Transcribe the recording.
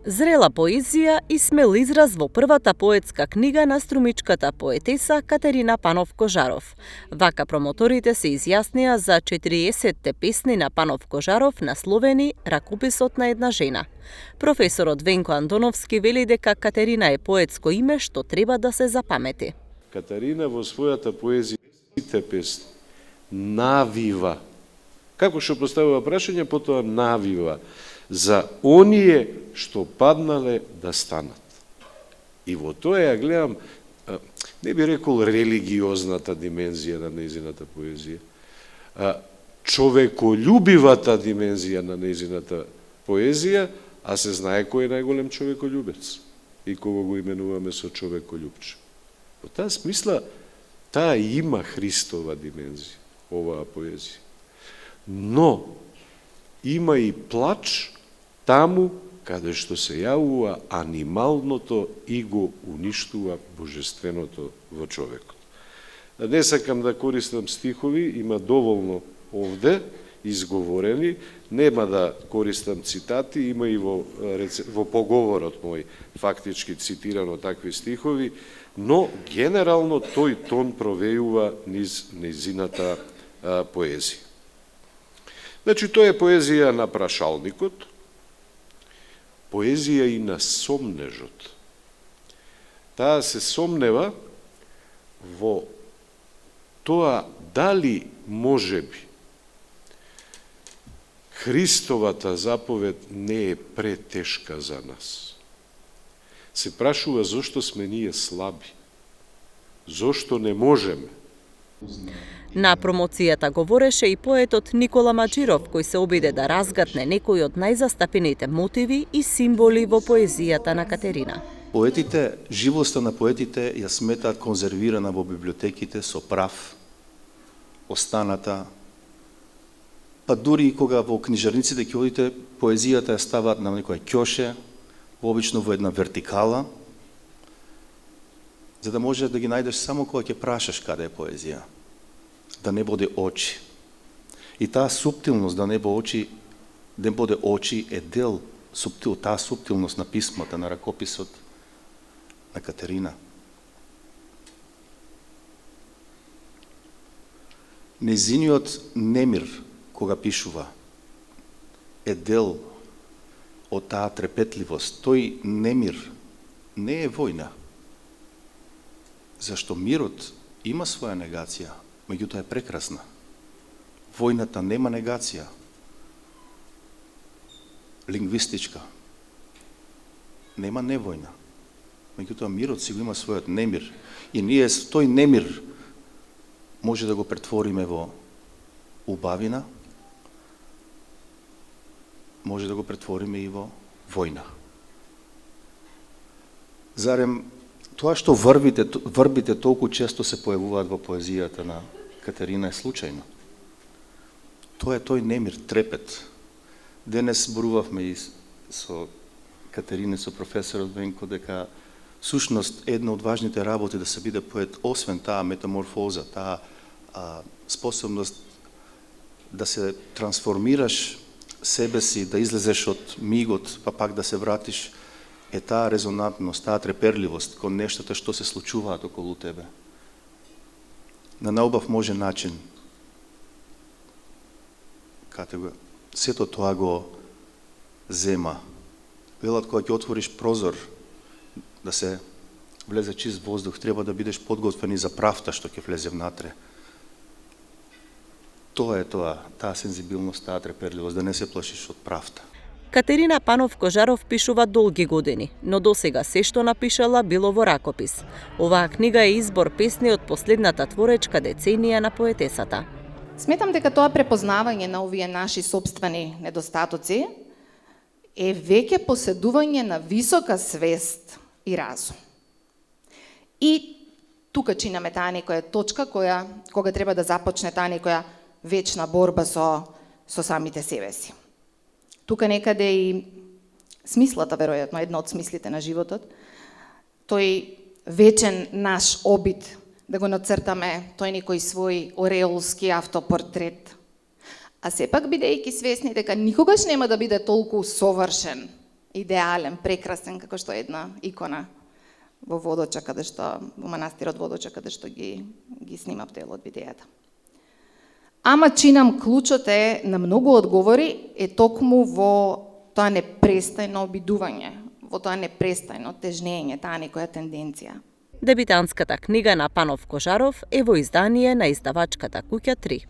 Зрела поезија и смел израз во првата поетска книга на струмичката поетеса Катерина Панов-Кожаров. Вака промоторите се изјаснија за 40-те песни на Панов-Кожаров насловени "Ракописот на една жена". Професорот Венко Антоновски вели дека Катерина е поетско име што треба да се запамети. Катерина во својата поезија сите песни навива. Како што поставува прашање, потоа навива за оние што паднале да станат. И во тоа ја гледам, не би рекол религиозната димензија на нејзината поезија, човеколюбивата димензија на нејзината поезија, а се знае кој е најголем човеколюбец и кого го именуваме со човеколюбче. Во таа смисла, таа има Христова димензија, оваа поезија. Но, има и плач таму каде што се јавува анималното и го уништува божественото во човекот. Не сакам да користам стихови, има доволно овде изговорени, нема да користам цитати, има и во поговорот мој фактички цитирано такви стихови, но генерално тој тон провејува низ нејзината поезија. Значи, тоа е поезија на прашалникот, поезија и на сомнежот. Таа се сомнева во тоа дали можеби Христовата заповед не е претешка за нас. Се прашува зошто сме ние слаби, зошто не можеме. На промоцијата говореше и поетот Никола Маџиров, кој се обиде да разгатне некои од најзастапените мотиви и символи во поезијата на Катерина. Поетите, живоста на поетите ја сметаат конзервирана во библиотеките со прав, останата, па дури и кога во книжарниците ќе одите, поезијата ја ставаат на некоја ќоше, обично во една вертикала, за да може да ги најдеш само кога ќе прашаш каде е поезија. Да не буде очи. И таа суптилност да не буде очи е дел таа суптилност на писмата, на ракописот на Катерина. Нејзиниот немир кога пишува е дел од таа трепетливост. Тој немир не е војна. Зашто мирот има своја негација, меѓутоа е прекрасна. Војната нема негација. Лингвистичка. Нема невојна. Меѓутоа мирот си го има својот немир. И ние тој немир може да го претвориме во убавина, може да го претвориме и во војна. Зарем тоа што врбите толку често се појавуваат во поезијата на Катерина е случајно. Тоа е тој немир, трепет. Денес зборувавме и со Катерина, со професорот Венко, дека сушност една од важните работи да се биде поет, освен таа метаморфоза, таа способност да се трансформираш себе си, да излезеш од мигот, па пак да се вратиш, е таа резонантност, таа треперливост кон нештата што се случуваат околу тебе. На наубав може начин. Сето тоа го зема. Велат кога ќе отвориш прозор, да се влезе чист воздух, треба да бидеш подготвен и за правта што ќе влезе внатре. Тоа е тоа, таа сензибилност, таа треперливост, да не се плашиш од правта. Катерина Панов-Кожаров пишува долги години, но досега се што напишала било во ракопис. Оваа книга е избор песни од последната творечка деценија на поетесата. Сметам дека тоа препознавање на овие наши собствени недостатоци е веќе поседување на висока свест и разум. И тука чинаме таа некоја точка кога треба да започне таа некоја вечна борба со самите себе си. Тука некаде и смислата, веројатно, една од смислите на животот, тој вечен наш обид да го нацртаме тој некој свој ореолски автопортрет. А сепак бидејќи свесни дека никогаш нема да биде толку совршен идеален, прекрасен, како што е една икона во Водоча, каде што, во манастирот Водоча, каде што ги снимав дел од видејата. Ама чинам клучот е на многу одговори е токму во тоа непрестајно обидување, во тоа непрестајно тежнење, таа некоја тенденција. Дебитантската книга на Панов Кожаров е во издание на издавачката куќа 3.